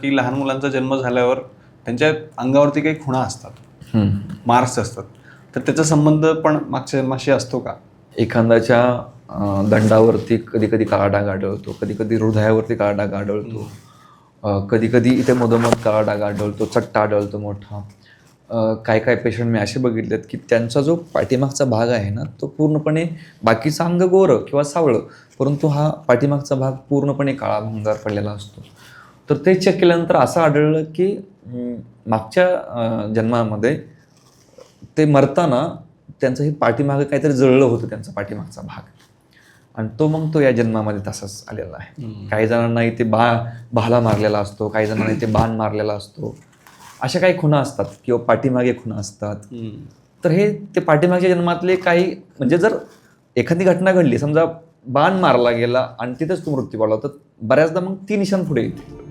की लहान मुलांचा जन्म झाल्यावर त्यांच्या अंगावरती काही खुणा असतात, मार्क्स असतात, तर त्याचा संबंध पण मागच्या जन्माशी असतो का? एखाद्याच्या दंडावरती कधी कधी काळा डाग आढळतो, कधी कधी हृदयावरती काळा डाग आढळतो, कधी कधी इथे मधोमध काळा डाग आढळतो, चट्टा आढळतो मोठा. काय काय पेशंट मी असे बघितलेत की त्यांचा जो पाठीमागचा भाग आहे ना, तो पूर्णपणे, बाकीचा अंग गोरं किंवा सावळं, परंतु हा पाठीमागचा भाग पूर्णपणे काळा भंगार पडलेला असतो. तर ते चेक केल्यानंतर असं आढळलं की मागच्या जन्मामध्ये ते मरताना त्यांचं हे पाठीमागं काहीतरी जळलं होतं, त्यांचा पाठीमागचा भाग, आणि तो या जन्मामध्ये तसाच आलेला आहे. काही जणांना इथे भाला मारलेला असतो, काही जणांना इथे बाण मारलेला असतो, अशा काही खुणा असतात किंवा पाठीमागे खुणा असतात. तर हे ते पाठीमागच्या जन्मातले काही, म्हणजे जर एखादी घटना घडली, समजा बाण मारला गेला आणि तिथेच तो मृत्यू पावला, तर बऱ्याचदा मग ती निशाण पुढे येते.